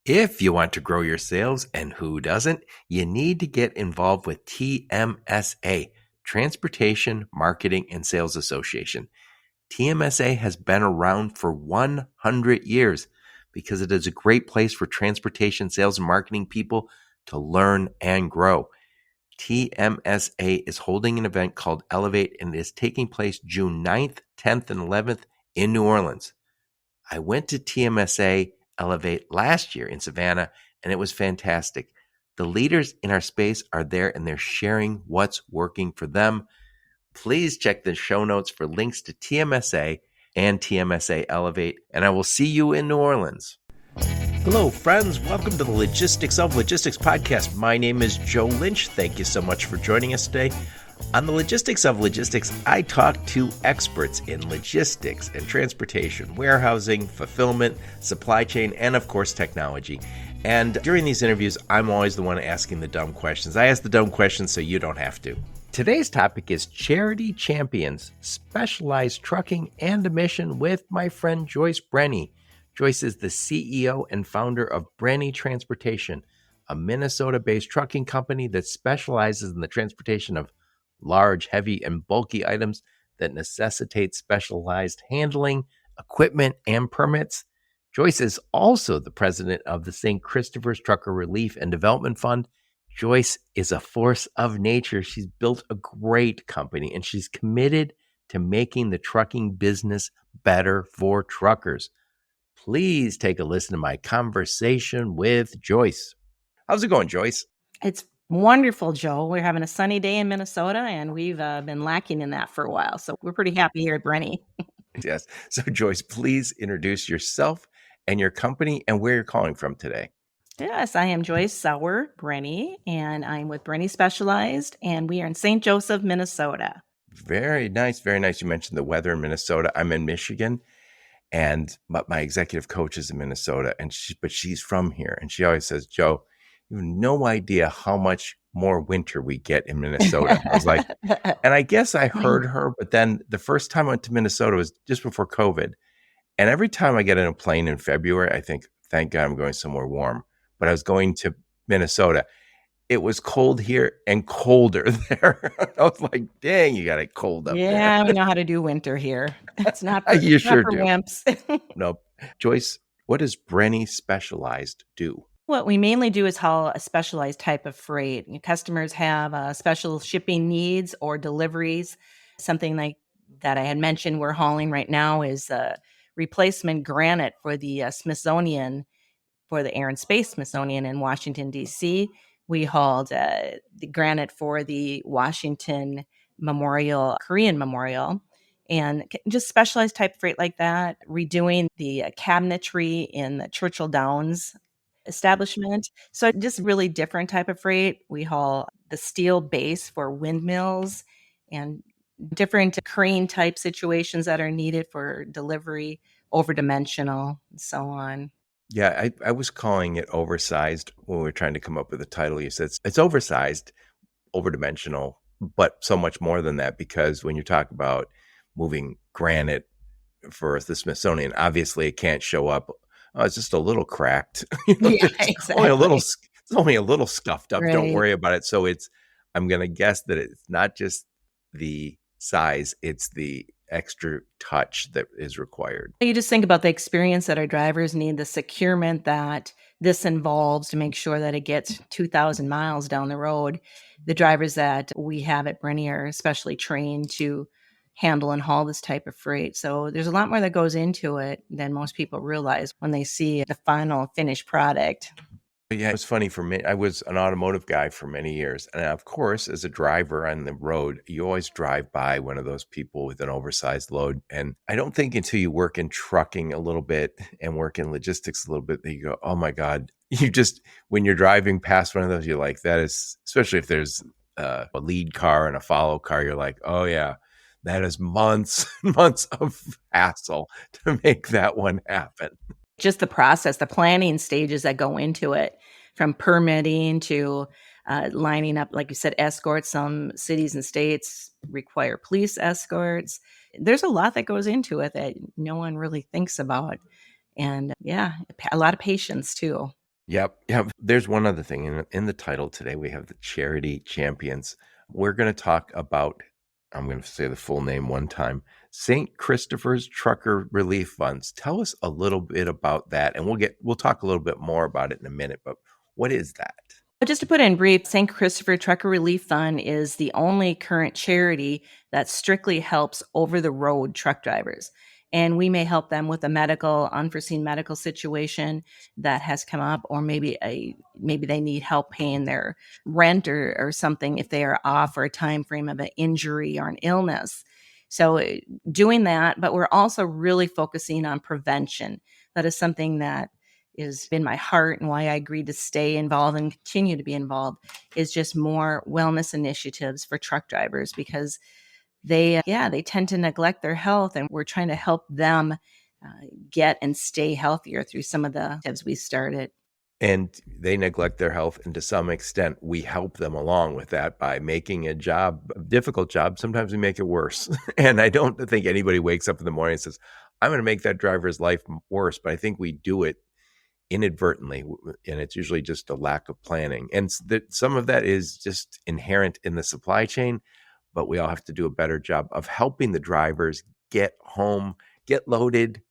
If you want to grow your sales, and who doesn't, you need to get involved with TMSA, Transportation Marketing and Sales Association. TMSA has been around for 100 years because it is a great place for transportation sales and marketing people to learn and grow. TMSA is holding an event called Elevate, and it is taking place June 9th, 10th, and 11th in New Orleans. I went to TMSA Elevate last year in Savannah, and it was fantastic. The leaders in our space are there, and they're sharing what's working for them. Please check the show notes for links to TMSA and TMSA Elevate, and I will see you in New Orleans. Hello, friends. Welcome to the Logistics of Logistics podcast. My name is Joe Lynch. Thank you so much for joining us today. On the Logistics of Logistics, I talk to experts in logistics and transportation, warehousing, fulfillment, supply chain, and of course, technology. And during these interviews, I'm always the one asking the dumb questions. I ask the dumb questions so you don't have to. Today's topic is Charity Champions, Specialized Trucking and a Mission with my friend Joyce Brenny. Joyce is the CEO and founder of Brenny Transportation, a Minnesota-based trucking company that specializes in the transportation of large, heavy, and bulky items that necessitate specialized handling, equipment, and permits. Joyce is also the president of the St. Christopher's Trucker Relief and Development Fund. Joyce is a force of nature. She's built a great company, and she's committed to making the trucking business better for truckers. Please take a listen to my conversation with Joyce. How's it going, Joyce? It's wonderful, Joe. We're having a sunny day in Minnesota, and we've been lacking in that for a while. So we're pretty happy here at Brenny. Yes. So, Joyce, please introduce yourself and your company and where you're calling from today. Yes, I am Joyce Sauer Brenny, and I'm with Brenny Specialized, and we are in St. Joseph, Minnesota. Very nice. Very nice. You mentioned the weather in Minnesota. I'm in Michigan, but my executive coach is in Minnesota, but she's from here. And she always says, Joe, you have no idea how much more winter we get in Minnesota. I was like, and I guess I heard her, but then the first time I went to Minnesota was just before COVID. And every time I get in a plane in February, I think, thank God I'm going somewhere warm. But I was going to Minnesota. It was cold here and colder there. I was like, dang, you got it cold up there. Yeah, we know how to do winter here. That's not for, You sure for do. wimps. No. Joyce, what does Brenny Specialized do? What we mainly do is haul a specialized type of freight. Customers have special shipping needs or deliveries. Something like that I had mentioned we're hauling right now is replacement granite for the Smithsonian, for the Air and Space Smithsonian in Washington, D.C. We hauled the granite for the Washington Memorial, Korean Memorial, and just specialized type of freight like that. Redoing the cabinetry in the Churchill Downs establishment. So just really different type of freight. We haul the steel base for windmills and different crane type situations that are needed for delivery, overdimensional, and so on. Yeah, I was calling it oversized when we were trying to come up with a title. You said it's oversized, overdimensional, but so much more than that, because when you talk about moving granite for the Smithsonian, obviously it can't show up. Oh, it's just a little cracked. Yeah, exactly. It's only a little scuffed up. Right. Don't worry about it. So I'm going to guess that it's not just the size, it's the extra touch that is required. You just think about the experience that our drivers need, the securement that this involves to make sure that it gets 2,000 miles down the road. The drivers that we have at Brenny are especially trained to handle and haul this type of freight. So there's a lot more that goes into it than most people realize when they see the final finished product. Yeah, it was funny for me. I was an automotive guy for many years. And of course, as a driver on the road, you always drive by one of those people with an oversized load. And I don't think until you work in trucking a little bit and work in logistics a little bit that you go, oh my God, when you're driving past one of those, you're like, that is, especially if there's a lead car and a follow car, you're like, oh yeah, that is months and months of hassle to make that one happen. Just the process, the planning stages that go into it, from permitting to lining up, like you said, escorts. Some cities and states require police escorts. There's a lot that goes into it that no one really thinks about. And yeah, a lot of patience too. Yep. Yep. There's one other thing in the title today. We have the charity champions. We're going to talk about, I'm going to say the full name one time, St. Christopher's Trucker Relief Funds. Tell us a little bit about that, and we'll talk a little bit more about it in a minute. But what is that? But just to put it in brief, St. Christopher Trucker Relief Fund is the only current charity that strictly helps over the road truck drivers. And we may help them with a unforeseen medical situation that has come up, or maybe they need help paying their rent or something if they are off for a time frame of an injury or an illness. So doing that, but we're also really focusing on prevention. That is something that has been my heart, and why I agreed to stay involved and continue to be involved, is just more wellness initiatives for truck drivers, because they tend to neglect their health, and we're trying to help them get and stay healthier through some of the tips we started. And they neglect their health, and to some extent, we help them along with that by making a difficult job. Sometimes we make it worse. And I don't think anybody wakes up in the morning and says, I'm going to make that driver's life worse. But I think we do it inadvertently, and it's usually just a lack of planning. And some of that is just inherent in the supply chain, but we all have to do a better job of helping the drivers get home, get loaded,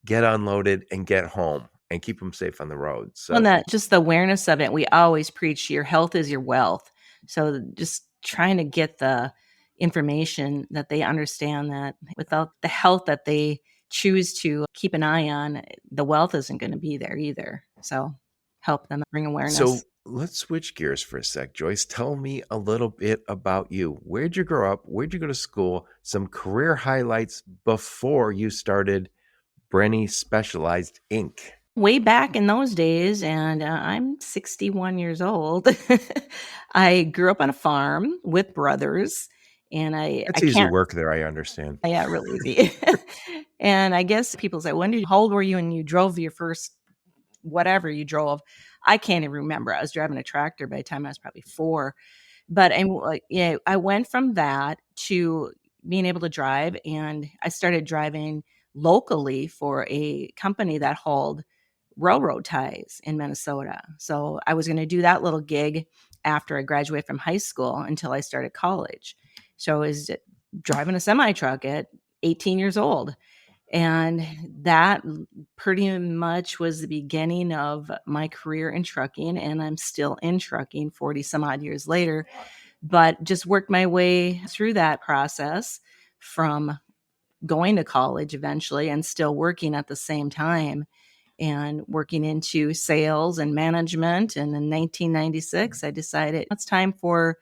get unloaded, and get home, and keep them safe on the road. So, Well, that just the awareness of it, we always preach your health is your wealth. So just trying to get the information that they understand that without the health that they choose to keep an eye on, the wealth isn't going to be there either. So help them bring so awareness. let's switch gears for a sec. Joyce, tell me a little bit about you. Where'd you grow up? Where'd you go to school? Some career highlights before you started Brenny Specialized Inc. Way back in those days, and I'm 61 years old. I grew up on a farm with brothers, and I It's easy can't. work there, I understand. Yeah, really easy. And I guess people say, how old were you when you drove your first whatever you drove? I can't even remember. I was driving a tractor by the time I was probably 4. But I went from that to being able to drive, and I started driving locally for a company that hauled railroad ties in Minnesota. So I was going to do that little gig after I graduated from high school until I started college. So I was driving a semi truck at 18 years old. And that pretty much was the beginning of my career in trucking. And I'm still in trucking 40 some odd years later, but just worked my way through that process from going to college eventually and still working at the same time, and working into sales and management. And in 1996, I decided it's time for,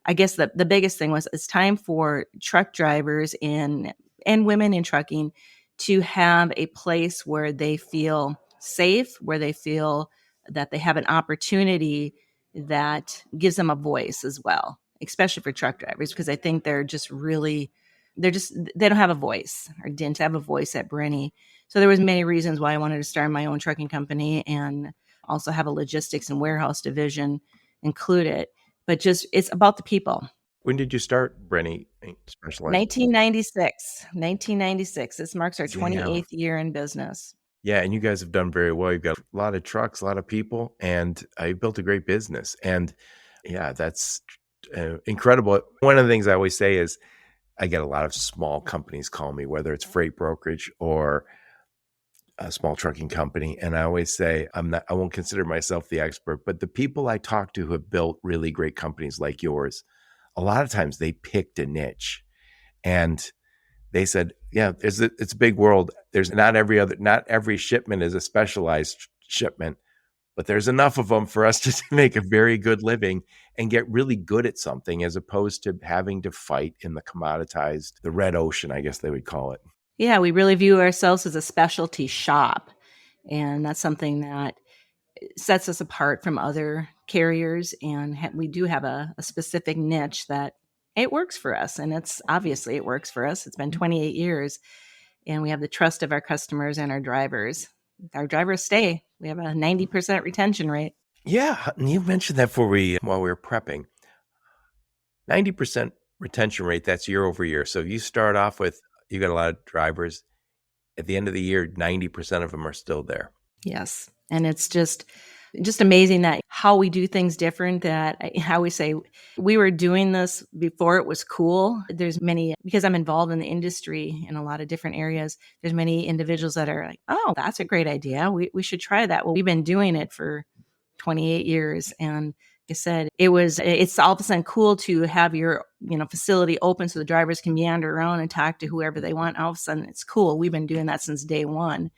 I guess the biggest thing was, it's time for truck drivers and women in trucking to have a place where they feel safe, where they feel that they have an opportunity that gives them a voice as well, especially for truck drivers, because I think they don't have a voice, or didn't have a voice at Brenny. So there was many reasons why I wanted to start my own trucking company and also have a logistics and warehouse division included. But just it's about the people. When did you start Brenny Specialized? 1996. 1996. This marks our Yeah. 28th year in business. Yeah, and you guys have done very well. You've got a lot of trucks, a lot of people, and you built a great business. And yeah, that's incredible. One of the things I always say is I get a lot of small companies call me, whether it's freight brokerage or a small trucking company. And I always say, I won't consider myself the expert, but the people I talk to who have built really great companies like yours, a lot of times they picked a niche, and they said, yeah, it's a big world. There's not every shipment is a specialized shipment, but there's enough of them for us to make a very good living and get really good at something, as opposed to having to fight in the red ocean, I guess they would call it. Yeah, we really view ourselves as a specialty shop. And that's something that sets us apart from other carriers. And we do have a specific niche that it works for us. And it works for us. It's been 28 years, and we have the trust of our customers and our drivers. Our drivers stay. We have a 90% retention rate. Yeah, and you mentioned that while we were prepping. 90% retention rate, that's year over year. So you start off with, you got a lot of drivers. At the end of the year, 90% of them are still there. Yes. And it's just, Just amazing that how we do things different, that I always say we were doing this before it was cool. There's many, because I'm involved in the industry in a lot of different areas, there's many individuals that are like, "Oh, that's a great idea. We should try that." Well, we've been doing it for 28 years, and like I said, it's all of a sudden cool to have your, facility open so the drivers can meander around and talk to whoever they want. All of a sudden it's cool. We've been doing that since day one.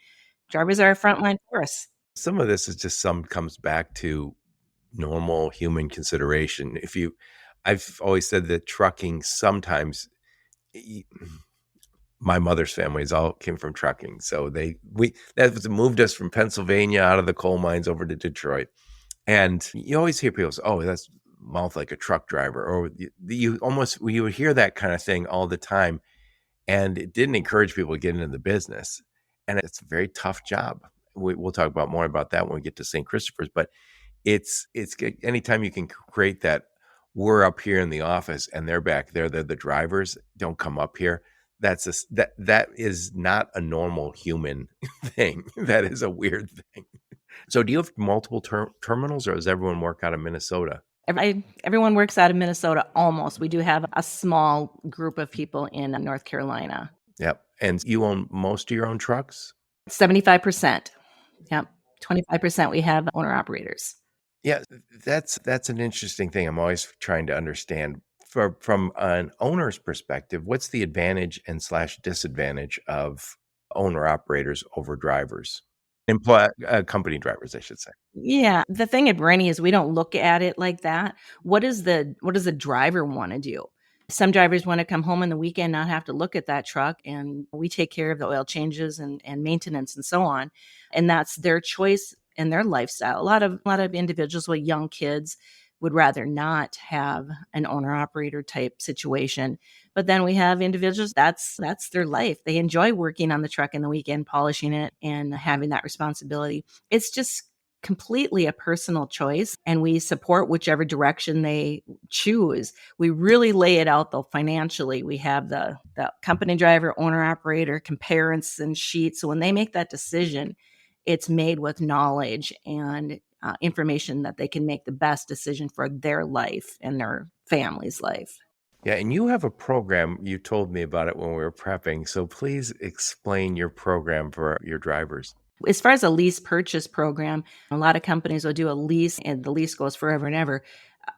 Drivers are a frontline force. Some of this is just some comes back to normal human consideration. I've always said that trucking sometimes, y- my mother's families all came from trucking. So that was moved us from Pennsylvania out of the coal mines over to Detroit. And you always hear people say, "Oh, that's mouth like a truck driver," or you would hear that kind of thing all the time. And it didn't encourage people to get into the business. And it's a very tough job. We'll talk about more about that when we get to St. Christopher's, but it's good. Anytime you can create that, we're up here in the office and they're back there, they're the drivers, don't come up here. That is not a normal human thing. That is a weird thing. So do you have multiple terminals, or does everyone work out of Minnesota? Everyone works out of Minnesota almost. We do have a small group of people in North Carolina. Yep. And you own most of your own trucks? 75%. Yep. 25% we have owner operators. Yeah, that's an interesting thing. I'm always trying to understand from an owner's perspective, what's the advantage and slash disadvantage of owner operators over drivers, company drivers, I should say. Yeah, the thing at Brenny is we don't look at it like that. What does the driver wanna do? Some drivers wanna come home on the weekend, not have to look at that truck, and we take care of the oil changes and maintenance and so on, and that's their choice and their lifestyle. A lot of individuals with young kids would rather not have an owner-operator type situation, but then we have individuals, that's their life. They enjoy working on the truck in the weekend, polishing it, and having that responsibility. It's just completely a personal choice, and we support whichever direction they choose. We really lay it out though financially. We have the company driver, owner operator comparison sheet. So when they make that decision, it's made with knowledge and information that they can make the best decision for their life and their family's life. Yeah, and you have a program. You told me about it when we were prepping. So please explain your program for your drivers. As far as a lease purchase program, a lot of companies will do a lease and the lease goes forever and ever.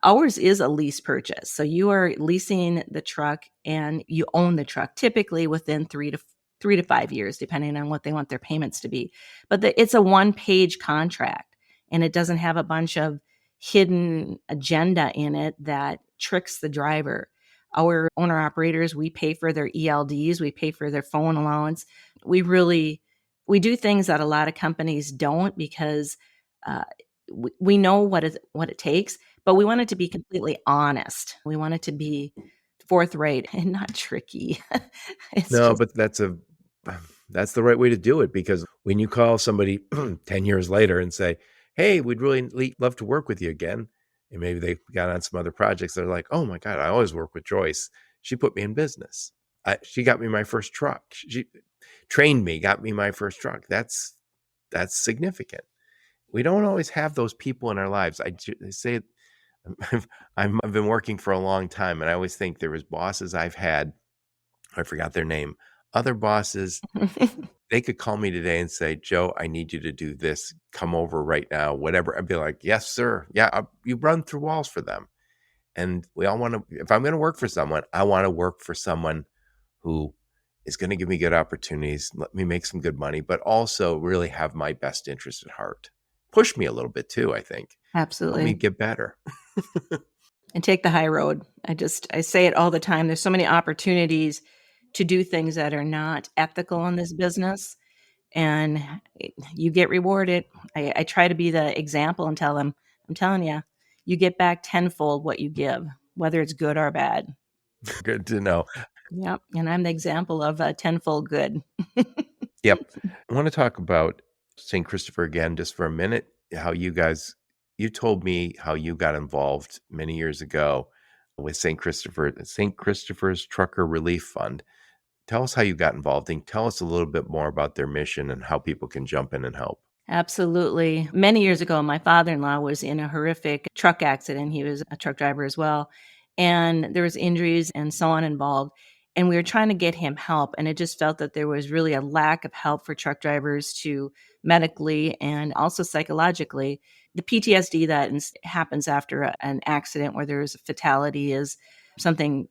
Ours is a lease purchase. So you are leasing the truck and you own the truck typically within 3 to 5 years, depending on what they want their payments to be. But it's a one-page contract and it doesn't have a bunch of hidden agenda in it that tricks the driver. Our owner operators, we pay for their ELDs, we pay for their phone allowance. We do things that a lot of companies don't because uh, we know what it takes, but we want it to be completely honest. We want it to be forthright and not tricky. It's No, just but that's the right way to do it, because when you call somebody 10 years later and say, "Hey, we'd really love to work with you again," and maybe they got on some other projects, they're like, "Oh my God, I always work with Joyce. She put me in business. She got me my first truck. She trained me, got me my first truck." That's significant. We don't always have those people in our lives. I say I've been working for a long time, and I always think there was bosses I've had, I forgot their name, other bosses, they could call me today and say, "Joe, I need you to do this. Come over right now," whatever. I'd be like, "Yes, sir. Yeah, you run through walls for them." And we all want to, if I'm going to work for someone, I want to work for someone who is going to give me good opportunities, let me make some good money, but also really have my best interest at heart. Push me a little bit too, I think. Help me absolutely. get better. And take the high road. I say it all the time. There's so many opportunities to do things that are not ethical in this business, and you get rewarded. I try to be the example and tell them, I'm telling you, you get back tenfold what you give, whether it's good or bad. Good to know. Yep, and I'm the example of tenfold good. Yep. I want to talk about St. Christopher again just for a minute. You told me how you got involved many years ago with St. Christopher's Trucker Relief Fund. Tell us how you got involved and tell us a little bit more about their mission and how people can jump in and help. Absolutely. Many years ago, my father-in-law was in a horrific truck accident. He was a truck driver as well, and there was injuries and so on involved, and we were trying to get him help, and it just felt that there was really a lack of help for truck drivers to medically and also psychologically. The PTSD that happens after an accident where there's a fatality is something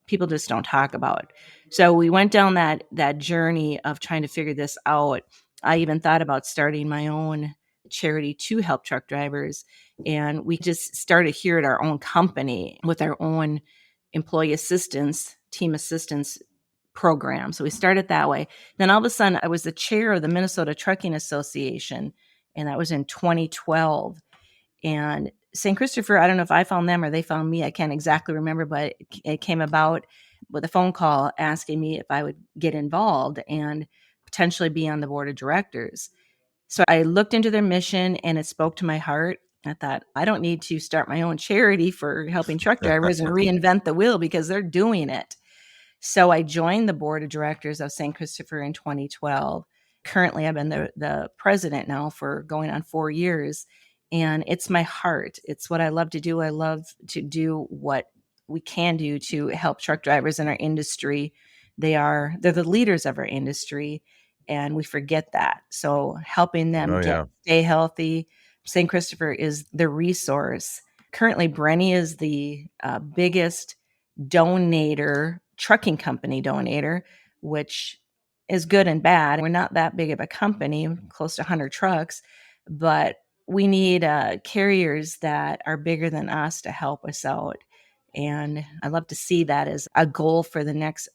people just don't talk about. So we went down that journey of trying to figure this out. I even thought about starting my own charity to help truck drivers, and we just started here at our own company with our own employee assistance, team assistance program. So we started that way. Then all of a sudden I was the chair of the Minnesota Trucking Association, and that was in 2012. And St. Christopher, I don't know if I found them or they found me. I can't exactly remember, but it came about with a phone call asking me if I would get involved and potentially be on the board of directors. So I looked into their mission and it spoke to my heart. I thought, I don't need to start my own charity for helping truck drivers and reinvent the wheel because they're doing it. So I joined the board of directors of St. Christopher in 2012. Currently, I've been the president now for going on 4 years. And it's my heart. It's what I love to do. I love to do what we can do to help truck drivers in our industry. They're the leaders of our industry, and we forget that. So helping them Oh, yeah. stay healthy. St. Christopher is the resource. Currently, Brenny is the biggest donator, trucking company donator, which is good and bad. We're not that big of a company, close to 100 trucks, but we need carriers that are bigger than us to help us out. And I love to see that as a goal for the next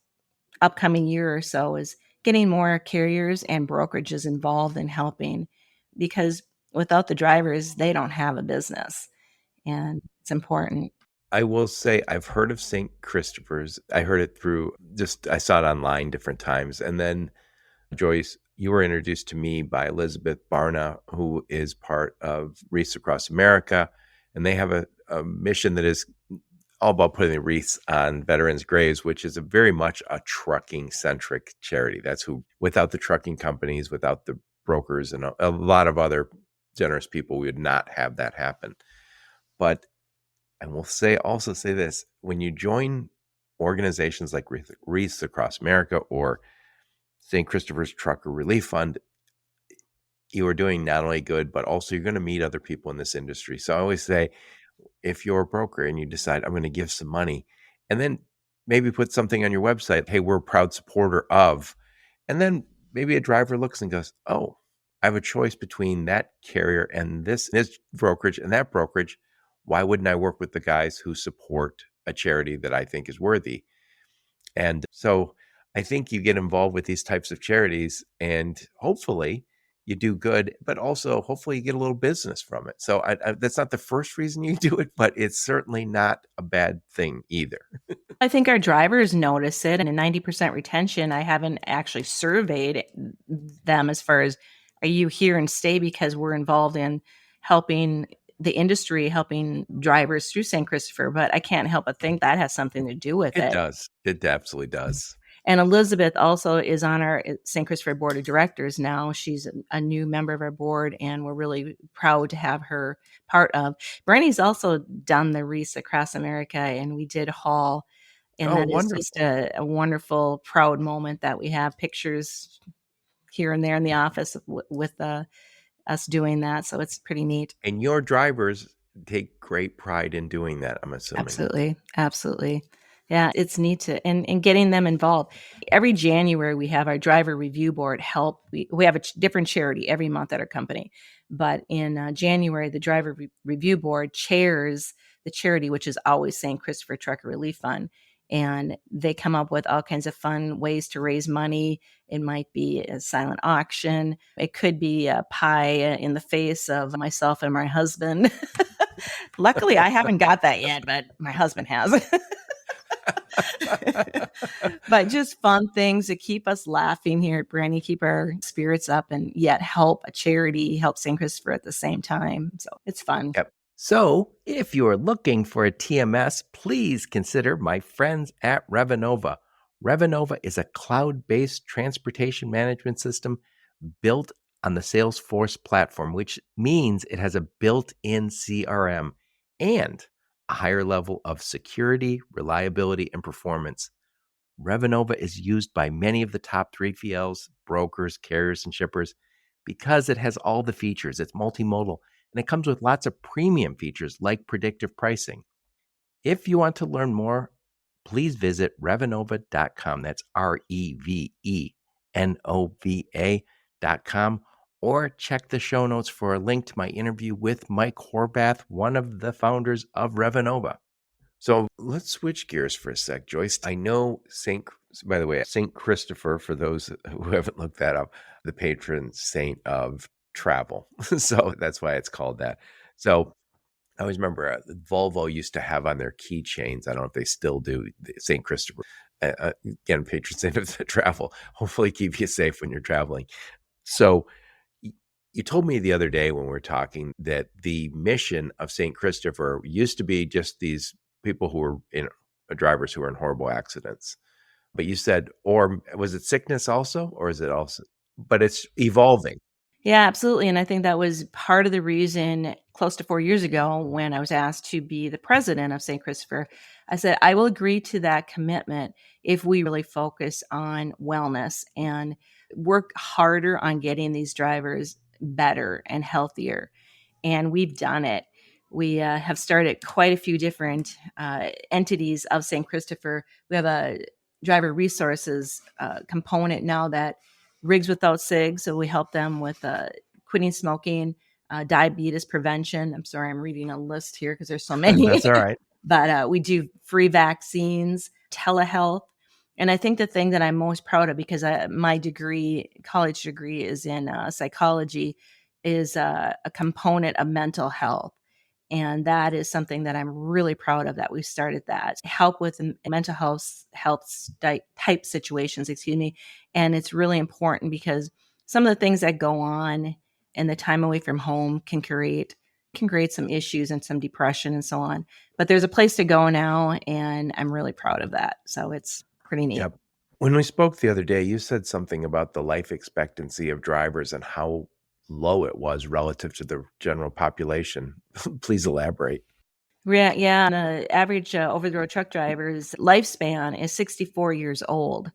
upcoming year or so is getting more carriers and brokerages involved in helping, because without the drivers, they don't have a business, and it's important. I will say I've heard of St. Christopher's. I heard it through I saw it online different times. And then, Joyce, you were introduced to me by Elizabeth Barna, who is part of Wreaths Across America. And they have a mission that is all about putting the wreaths on veterans' graves, which is very much a trucking centric charity. That's who, without the trucking companies, without the brokers, and a lot of other generous people, we would not have that happen. But I will also say this: when you join organizations like Wreaths Across America or St. Christopher's Trucker Relief Fund, you are doing not only good, but also you're going to meet other people in this industry. So I always say, if you're a broker and you decide, I'm going to give some money, and then maybe put something on your website, hey, we're a proud supporter of, and then maybe a driver looks and goes, oh, I have a choice between that carrier and this brokerage and that brokerage. Why wouldn't I work with the guys who support a charity that I think is worthy? And so I think you get involved with these types of charities and hopefully you do good, but also hopefully you get a little business from it. So that's not the first reason you do it, but it's certainly not a bad thing either. I think our drivers notice it, and a 90% retention. I haven't actually surveyed them as far as, are you here and stay because we're involved in helping the industry, helping drivers through St. Christopher, but I can't help but think that has something to do with It it. does. It absolutely does. And Elizabeth also is on our St. Christopher Board of Directors now. She's a new member of our board, and we're really proud to have her part of. Brenny's also done the Wreaths Across America, and we did haul, and Oh, that is just wonderful. a wonderful, proud moment that we have pictures here and there in the office with us doing that. So it's pretty neat. And your drivers take great pride in doing that, I'm assuming. Absolutely. Absolutely. Yeah, it's neat to and getting them involved. Every January we have our driver review board help. We have a different charity every month at our company. But in January, the driver review board chairs the charity, which is always St. Christopher Trucker Relief Fund. And they come up with all kinds of fun ways to raise money. It might be a silent auction. It could be a pie in the face of myself and my husband. Luckily, I haven't got that yet, but my husband has. But just fun things to keep us laughing here at Brenny, keep our spirits up, and yet help a charity, help St. Christopher at the same time. So it's fun. Yep. So, if you are looking for a TMS, please consider my friends at Revenova. Revenova is a cloud-based transportation management system built on the Salesforce platform, which means it has a built-in CRM and a higher level of security, reliability, and performance. Revenova is used by many of the top 3PLs, brokers, carriers, and shippers because it has all the features. It's multimodal and it comes with lots of premium features like predictive pricing. If you want to learn more, please visit revenova.com. That's REVENOVA.com, or check the show notes for a link to my interview with Mike Horvath, one of the founders of Revenova. So let's switch gears for a sec, Joyce. I know by the way, St. Christopher, for those who haven't looked that up, the patron saint of travel. So that's why it's called that. So I always remember Volvo used to have on their keychains, I don't know if they still do, St. Christopher. Again, patron saint of the travel. Hopefully keep you safe when you're traveling. So you told me the other day when we were talking that the mission of St. Christopher used to be just these people who were drivers who were in horrible accidents. But you said, or was it sickness also, or is it also? But it's evolving. Yeah, absolutely. And I think that was part of the reason close to 4 years ago when I was asked to be the president of St. Christopher. I said, I will agree to that commitment if we really focus on wellness and work harder on getting these drivers better and healthier. And we've done it. We have started quite a few different entities of St. Christopher. We have a driver resources component now that Rigs Without Cigs. So we help them with quitting smoking, diabetes prevention. I'm sorry, I'm reading a list here because there's so many. That's all right. But we do free vaccines, telehealth. And I think the thing that I'm most proud of, because my college degree is in psychology, is a component of mental health. And that is something that I'm really proud of, that we started that help with mental health type situations, And it's really important because some of the things that go on and the time away from home can create some issues and some depression and so on. But there's a place to go now, and I'm really proud of that. So it's pretty neat. Yep. When we spoke the other day, you said something about the life expectancy of drivers and how low it was relative to the general population. Please elaborate. Yeah. The average over-the-road truck driver's lifespan is 64 years old.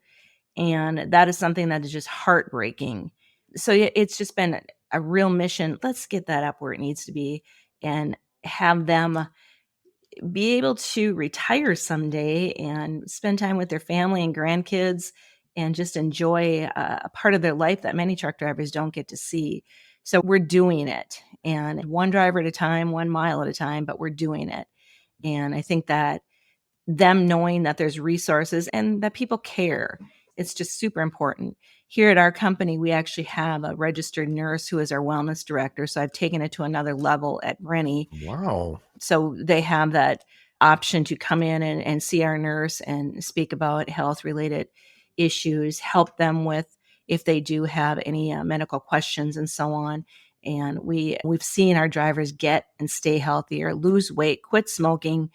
And that is something that is just heartbreaking. So yeah, it's just been a real mission. Let's get that up where it needs to be and have them be able to retire someday and spend time with their family and grandkids and just enjoy a part of their life that many truck drivers don't get to see. So we're doing it, and one driver at a time, 1 mile at a time, but we're doing it. And I think that them knowing that there's resources and that people care, it's just super important. Here at our company, we actually have a registered nurse who is our wellness director. So I've taken it to another level at Brenny. Wow. So they have that option to come in and see our nurse and speak about health related issues, help them with if they do have any medical questions and so on. And we've seen our drivers get and stay healthier, lose weight, quit smoking,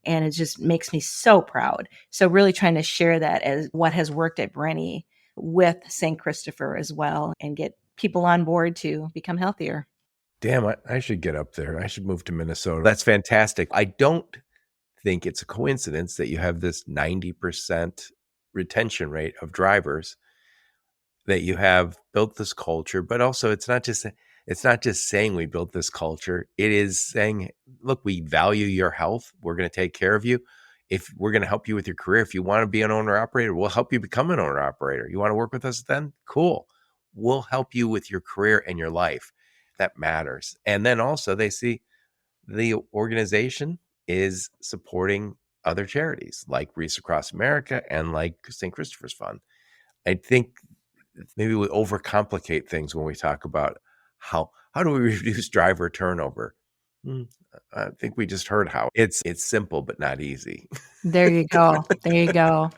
and it just makes me so proud. So really trying to share that as what has worked at Brenny with St. Christopher as well, and get people on board to become healthier. Damn, I should get up there. I should move to Minnesota. That's fantastic. I don't think it's a coincidence that you have this 90% retention rate of drivers, that you have built this culture, but also it's not just saying we built this culture. It is saying, look, we value your health. We're going to take care of you. If we're going to help you with your career, if you want to be an owner operator, we'll help you become an owner operator. You want to work with us then? Cool. We'll help you with your career and your life. That matters. And then also they see the organization is supporting other charities like Reese Across America and like St. Christopher's Fund. I think maybe we overcomplicate things when we talk about how do we reduce driver turnover. I think we just heard how it's simple but not easy. There you go. There you go.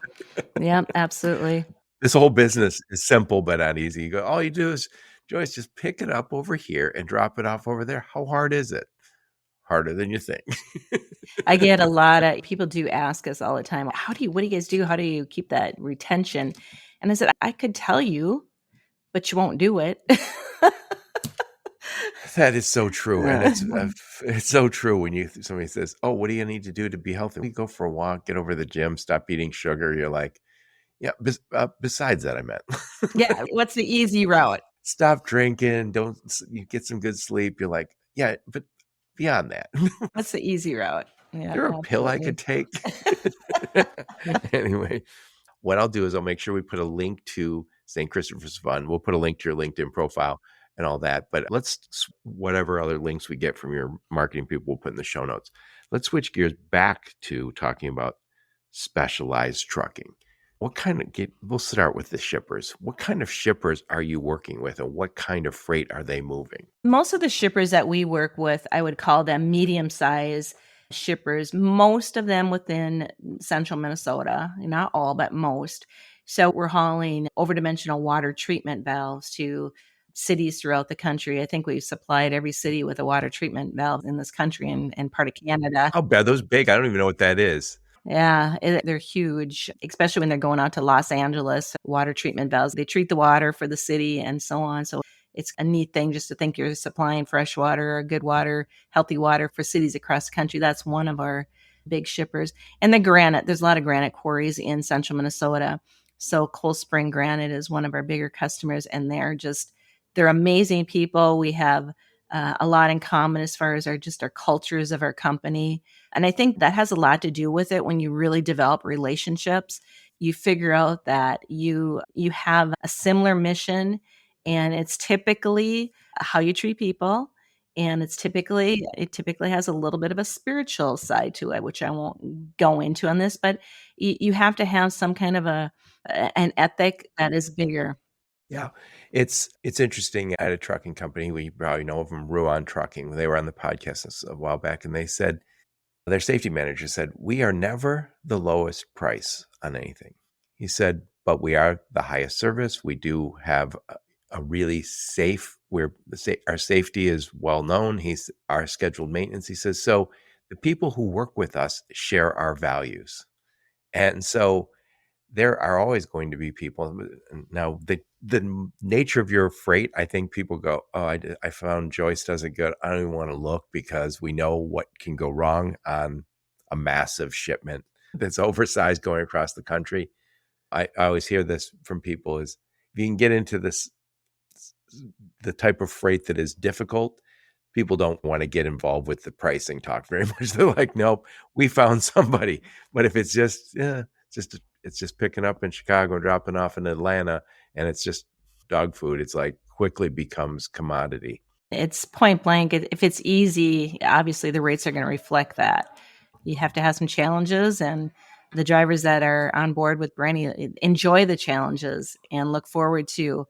Yep, absolutely. This whole business is simple but not easy. You go, all you do is, Joyce, just pick it up over here and drop it off over there. How hard is it? Harder than you think. I get a lot of people do ask us all the time, what do you guys do? How do you keep that retention? And I said, I could tell you, but you won't do it. That is so true, and Uh, it's so true when somebody says, "Oh, what do you need to do to be healthy?" "We go for a walk, get over the gym, stop eating sugar." You're like, "Yeah, besides that, I meant." yeah, what's the easy route? "Stop drinking, don't s you get some good sleep." You're like, "Yeah, but beyond that, What's the easy route? is Yeah, there a pill I absolutely. could take?" Anyway, what I'll do is I'll make sure we put a link to St. Christopher's Fund. We'll put a link to your LinkedIn profile and all that. But whatever other links we get from your marketing people, we'll put in the show notes. Let's switch gears back to talking about specialized trucking. We'll start with the shippers. What kind of shippers are you working with and what kind of freight are they moving? Most of the shippers that we work with, I would call them medium-size shippers, most of them within central Minnesota, not all, but most. So we're hauling overdimensional water treatment valves to cities throughout the country. I think we've supplied every city with a water treatment valve in this country and part of Canada. How bad are those big? I don't even know what that is. Yeah, they're huge, especially when they're going out to Los Angeles. Water treatment valves, they treat the water for the city and so on. So it's a neat thing just to think you're supplying fresh water or good water, healthy water for cities across the country. That's one of our big shippers. And the granite, there's a lot of granite quarries in central Minnesota. So Cold Spring Granite is one of our bigger customers, and they're amazing people. We have a lot in common as far as our cultures of our company, and I think that has a lot to do with it. When you really develop relationships, you figure out that you have a similar mission, and it's typically how you treat people, and it typically has a little bit of a spiritual side to it, which I won't go into on this, but you have to have some kind of an ethic that is bigger. Yeah. It's interesting at a trucking company, we probably know of them, Ruan Trucking. They were on the podcast a while back, and they said their safety manager said, "We are never the lowest price on anything." He said, "But we are the highest service. We do have a really safe our safety is well known. He's our scheduled maintenance." He says, "So the people who work with us share our values." And so there are always going to be people. Now, the nature of your freight, I think people go, "Oh, I found Joyce does it good. I don't even want to look because we know what can go wrong on a massive shipment that's oversized going across the country." I always hear this from people is if you can get into the type of freight that is difficult, people don't want to get involved with the pricing talk very much. They're like, "Nope, we found somebody." But if it's just, yeah, it's just picking up in Chicago and dropping off in Atlanta, and it's just dog food, it's like quickly becomes commodity. It's point blank. If it's easy, obviously the rates are going to reflect that. You have to have some challenges, and the drivers that are on board with Brenny enjoy the challenges and look forward to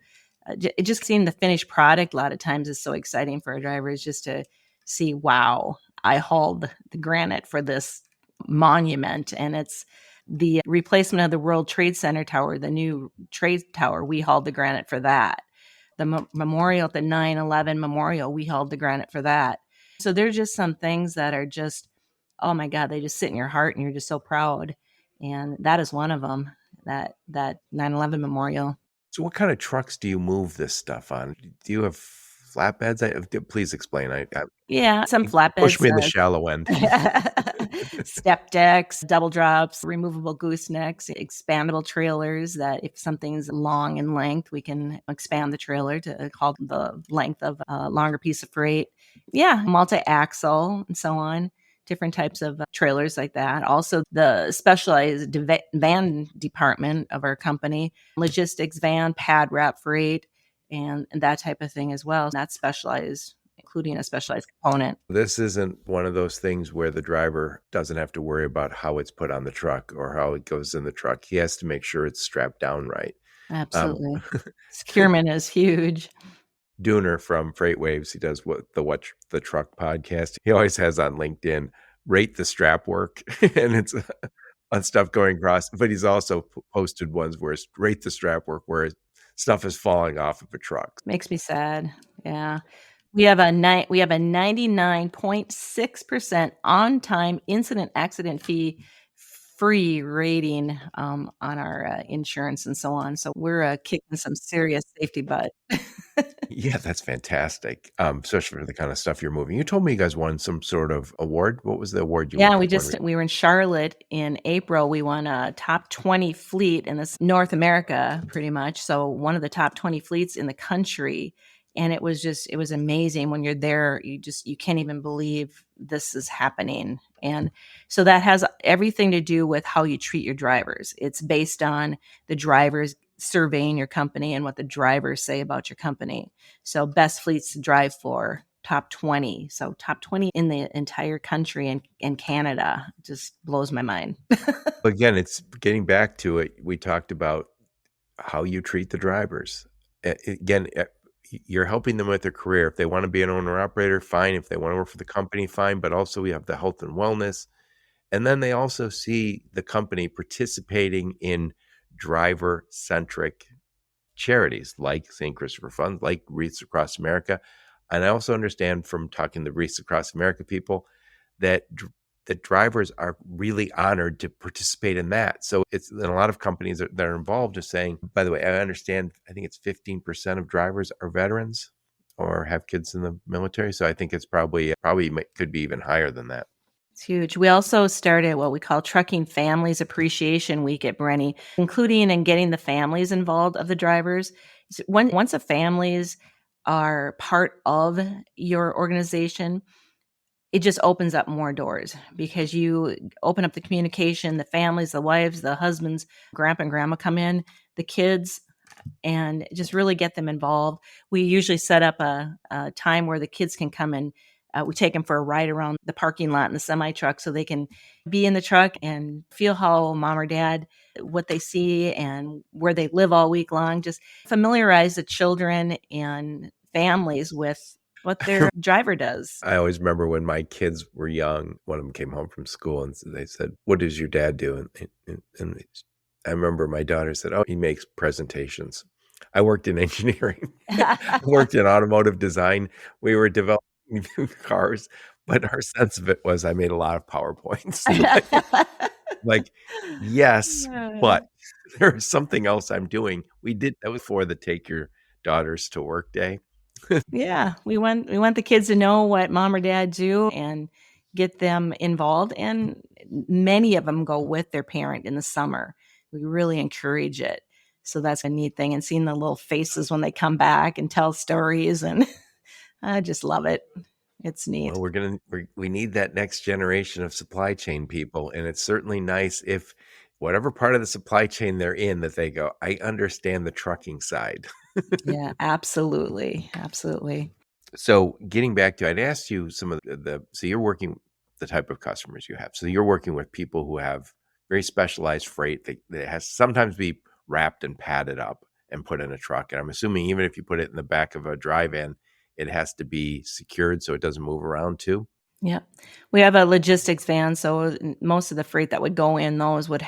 just seeing the finished product. A lot of times is so exciting for our drivers just to see, wow, I hauled the granite for this monument, and it's the replacement of the World Trade Center tower, the new trade tower. We hauled the granite for that. The memorial at the 9/11 memorial, we hauled the granite for that. So there's just some things that are just, oh my God, they just sit in your heart and you're just so proud. And that is one of them, that 9/11 memorial. So, what kind of trucks do you move this stuff on? Do you have flatbeds? Please explain. Yeah, some Push flatbeds, me in the shallow end. step decks, double drops, removable goosenecks, expandable trailers that if something's long in length, we can expand the trailer to haul the length of a longer piece of freight. Yeah, multi-axle and so on. Different types of trailers like that. Also, the specialized van department of our company, logistics van, pad wrap freight, and that type of thing as well. That's specialized, including a specialized component. This isn't one of those things where the driver doesn't have to worry about how it's put on the truck or how it goes in the truck. He has to make sure it's strapped down right. Um, Absolutely. Securement is huge. Dooner from Freight Waves, he does what the truck podcast. He always has on LinkedIn, rate the strap work, and it's on stuff going across. But he's also posted ones where it's rate the strap work where stuff is falling off of a truck. Makes me sad. Yeah. We have a 99.6% on-time incident accident fee free rating, on our, insurance and so on. So we're, kicking some serious safety butt. Yeah, that's fantastic, especially for the kind of stuff you're moving. You told me you guys won some sort of award. What was the award you Yeah, won? we were in Charlotte in April. We won a top 20 fleet in this North America pretty much. So one of the top 20 fleets in the country. And it was amazing when you're there. You can't even believe this is happening. And so that has everything to do with how you treat your drivers. It's based on the drivers surveying your company and what the drivers say about your company. So best fleets to drive for, top 20. So top 20 in the entire country and Canada. Just blows my mind. Again, it's getting back to it. We talked about how you treat the drivers. Again, you're helping them with their career. If they want to be an owner operator, fine. If they want to work for the company, fine. But also, we have the health and wellness. And then they also see the company participating in driver centric charities like St. Christopher Fund, like Wreaths Across America. And I also understand from talking to Wreaths Across America people that that drivers are really honored to participate in that. So it's and a lot of companies that are involved are saying, by the way, I understand, I think it's 15% of drivers are veterans or have kids in the military. So I think it's could be even higher than that. It's huge. We also started what we call Trucking Families Appreciation Week at Brenny, including and getting the families involved of the drivers. Once the families are part of your organization, it just opens up more doors because you open up the communication, the families, the wives, the husbands, grandpa and grandma come in, the kids, and just really get them involved. We usually set up a time where the kids can come and we take them for a ride around the parking lot in the semi truck so they can be in the truck and feel how mom or dad, what they see and where they live all week long. Just familiarize the children and families with what their driver does. I always remember when my kids were young, one of them came home from school and they said, "What does your dad do?" And I remember my daughter said, "Oh, he makes presentations." I worked in engineering, I worked in automotive design. We were developing new cars, but her sense of it was I made a lot of PowerPoints. Like, yes, but there's something else I'm doing. That was for the take your daughters to work day. Yeah, we want the kids to know what mom or dad do and get them involved, and many of them go with their parent in the summer. We really encourage it. So that's a neat thing, and seeing the little faces when they come back and tell stories, and I just love it. It's neat. Well, we need that next generation of supply chain people, and it's certainly nice if whatever part of the supply chain they're in that they go, "I understand the trucking side." Yeah, absolutely, absolutely. So getting back to, I'd asked you some of so you're working the type of customers you have. So you're working with people who have very specialized freight that has to sometimes be wrapped and padded up and put in a truck. And I'm assuming even if you put it in the back of a dry van, it has to be secured so it doesn't move around too. Yeah. We have a logistics van, so most of the freight that would go in those would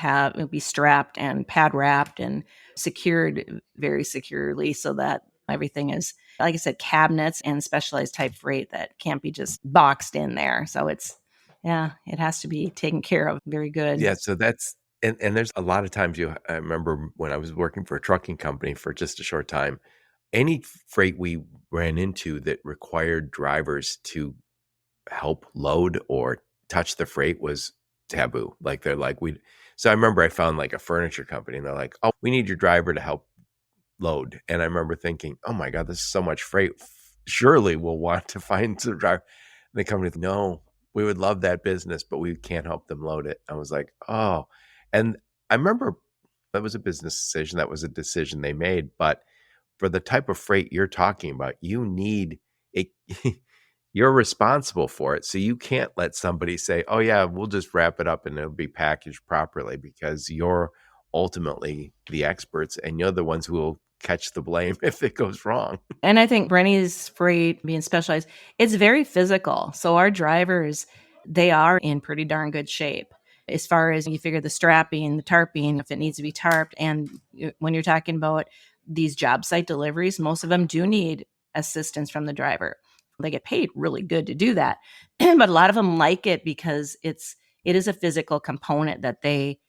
be strapped and pad wrapped and secured very securely so that everything is, like I said, cabinets and specialized type freight that can't be just boxed in there. So yeah, it has to be taken care of very good. Yeah, so that's and there's a lot of times I remember when I was working for a trucking company for just a short time, any freight we ran into that required drivers to help load or touch the freight was taboo. Like they're like, we so I remember I found like a furniture company and they're like, "Oh, we need your driver to help load." And I remember thinking, "Oh my God, this is so much freight. Surely we'll want to find some driver." And the company, "No, we would love that business, but we can't help them load it." I was like, "Oh." And I remember that was a business decision. That was a decision they made. But for the type of freight you're talking about, you need it. You're responsible for it. So you can't let somebody say, "Oh yeah, we'll just wrap it up and it'll be packaged properly," because you're ultimately the experts and you're the ones who will catch the blame if it goes wrong. And I think Brenny's freight being specialized, it's very physical. So our drivers, they are in pretty darn good shape. As far as you figure the strapping, the tarping, if it needs to be tarped. And when you're talking about these job site deliveries, most of them do need assistance from the driver. They get paid really good to do that. But a lot of them like it because it is a physical component that they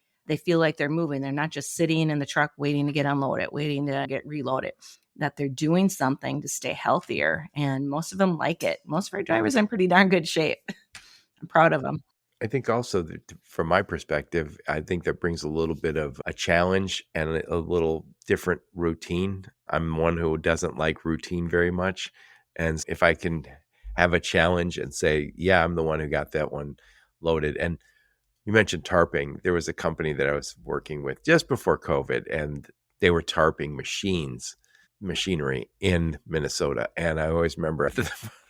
feel like they're moving. They're not just sitting in the truck waiting to get unloaded, waiting to get reloaded. that they're doing something to stay healthier, and most of them like it. Most of our drivers are in pretty darn good shape. I'm proud of them. I think also that from my perspective, I think that brings a little bit of a challenge and a little different routine. I'm one who doesn't like routine very much. And if I can have a challenge and say, yeah, I'm the one who got that one loaded. And you mentioned tarping. There was a company that I was working with just before COVID, and they were tarping machinery in Minnesota. And I always remember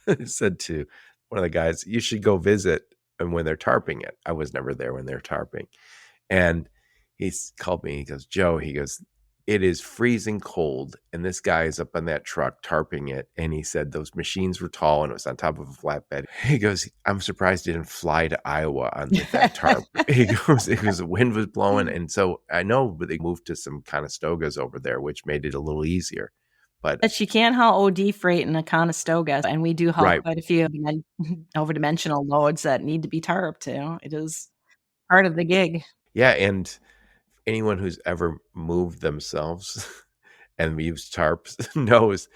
I said to one of the guys, you should go visit. And when they're tarping it, I was never there when they're tarping. And he's called me. He goes, Joe, he goes, it is freezing cold. And this guy is up on that truck tarping it. And he said those machines were tall and it was on top of a flatbed. He goes, I'm surprised he didn't fly to Iowa on with that tarp. He goes, it was the wind was blowing. And so I know, but they moved to some Conestogas over there, which made it a little easier. But you can't haul OD freight in a Conestoga, and we do haul Right. quite a few over-dimensional loads that need to be tarped. It is part of the gig. Yeah, and anyone who's ever moved themselves and used tarps knows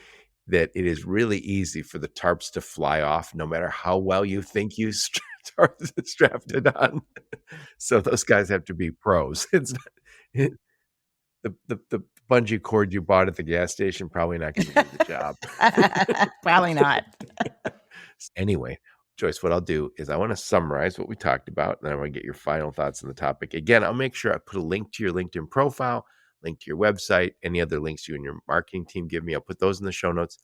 that it is really easy for the tarps to fly off no matter how well you think you strapped it on. So those guys have to be pros. It's not, the bungee cord you bought at the gas station probably not going to do the job. Probably not. Anyway, Joyce, what I'll do is I want to summarize what we talked about, and then I want to get your final thoughts on the topic. Again, I'll make sure I put a link to your LinkedIn profile, link to your website, any other links you and your marketing team give me. I'll put those in the show notes.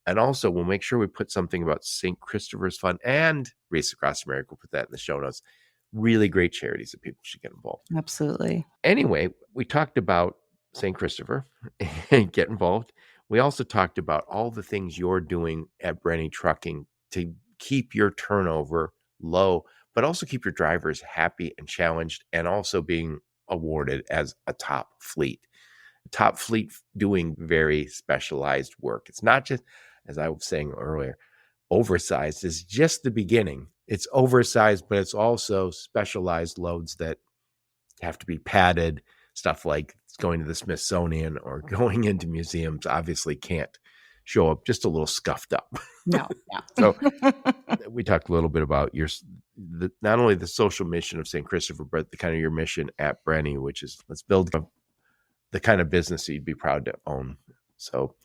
And also, we'll make sure we put something about St. Christopher's Fund and Race Across America. We'll put that in the show notes. Really great charities that people should get involved. Absolutely. Anyway, we talked about St. Christopher and get involved. We also talked about all the things you're doing at Brenny Trucking to keep your turnover low, but also keep your drivers happy and challenged, and also being awarded as a top fleet doing very specialized work. It's not just, as I was saying earlier, oversized is just the beginning. It's oversized, but it's also specialized loads that have to be padded. Stuff like going to the Smithsonian or going into museums obviously can't show up just a little scuffed up. No. So we talked a little bit about not only the social mission of St. Christopher, but the kind of your mission at Brenny, which is let's build the kind of business that you'd be proud to own. So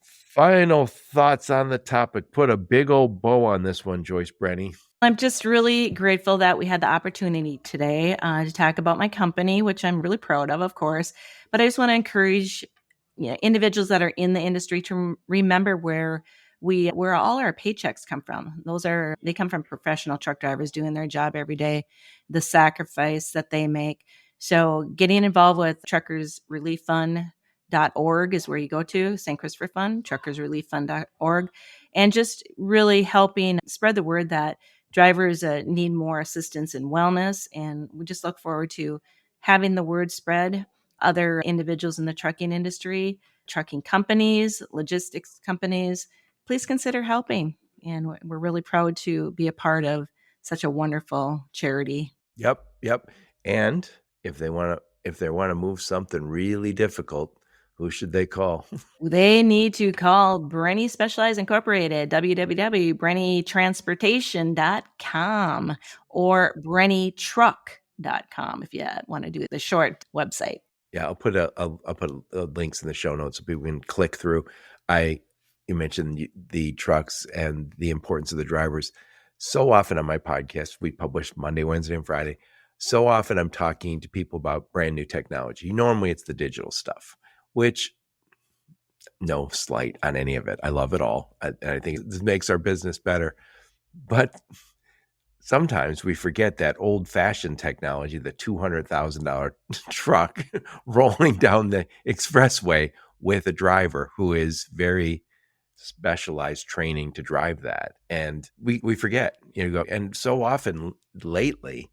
final thoughts on the topic. Put a big old bow on this one, Joyce Brenny. I'm just really grateful that we had the opportunity today to talk about my company, which I'm really proud of course. But I just want to encourage individuals that are in the industry to remember where all our paychecks come from. They come from professional truck drivers doing their job every day, the sacrifice that they make. So getting involved with truckersrelieffund.org is where you go to, St. Christopher Fund, truckersrelieffund.org, and just really helping spread the word that drivers need more assistance in wellness. And we just look forward to having the word spread. Other individuals in the trucking industry, trucking companies, logistics companies, please consider helping. And we're really proud to be a part of such a wonderful charity. Yep. And if they want to move something really difficult, who should they call? They need to call Brenny Specialized Incorporated, www.brennytransportation.com or brennytruck.com if you want to do the short website. Yeah, I'll put links in the show notes so people can click through. You mentioned the trucks and the importance of the drivers. So often on my podcast, we publish Monday, Wednesday, and Friday. So often I'm talking to people about brand new technology. Normally it's the digital stuff, which no slight on any of it. I love it all. I think this makes our business better. But sometimes we forget that old-fashioned technology, the $200,000 truck rolling down the expressway with a driver who is very specialized training to drive that. And we forget, and so often lately,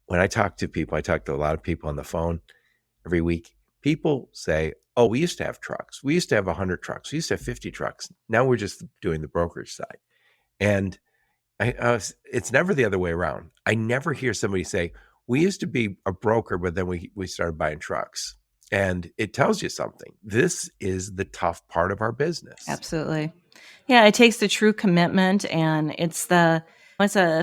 when I talk to people, I talk to a lot of people on the phone every week. People say, oh, we used to have trucks. We used to have 100 trucks. We used to have 50 trucks. Now we're just doing the brokerage side. And it's never the other way around. I never hear somebody say, we used to be a broker, but then we started buying trucks. And it tells you something. This is the tough part of our business. Absolutely. Yeah, it takes the true commitment, and it's a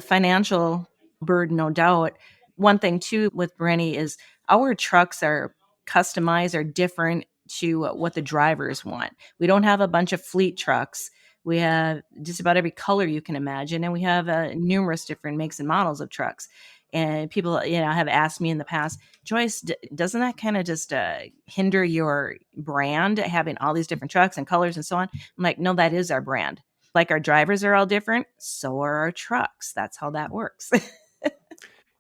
financial burden, no doubt. One thing too with Brenny is our trucks are customized or different to what the drivers want. We don't have a bunch of fleet trucks. We have just about every color you can imagine, and we have numerous different makes and models of trucks. And people, have asked me in the past, Joyce, doesn't that kind of just hinder your brand, having all these different trucks and colors and so on? I'm like, no, that is our brand. Like our drivers are all different, so are our trucks. That's how that works.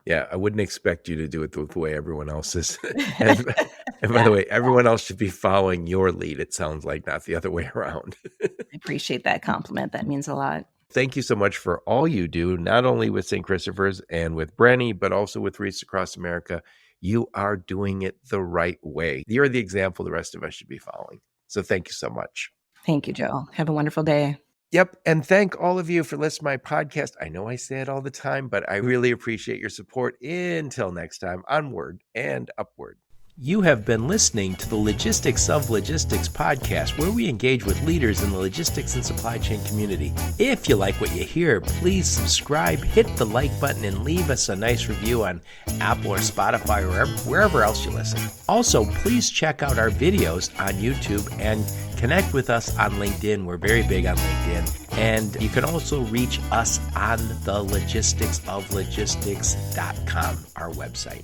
Yeah, I wouldn't expect you to do it the way everyone else is. and, and by the way, everyone else should be following your lead, it sounds like, not the other way around. I appreciate that compliment. That means a lot. Thank you so much for all you do, not only with St. Christopher's and with Brenny, but also with Wreaths Across America. You are doing it the right way. You're the example the rest of us should be following. So thank you so much. Thank you, Joe. Have a wonderful day. Yep. And thank all of you for listening to my podcast. I know I say it all the time, but I really appreciate your support. Until next time, onward and upward. You have been listening to the Logistics of Logistics podcast, where we engage with leaders in the logistics and supply chain community. If you like what you hear, please subscribe, hit the like button, and leave us a nice review on Apple or Spotify or wherever else you listen. Also, please check out our videos on YouTube and connect with us on LinkedIn. We're very big on LinkedIn. And you can also reach us on the logisticsoflogistics.com, our website.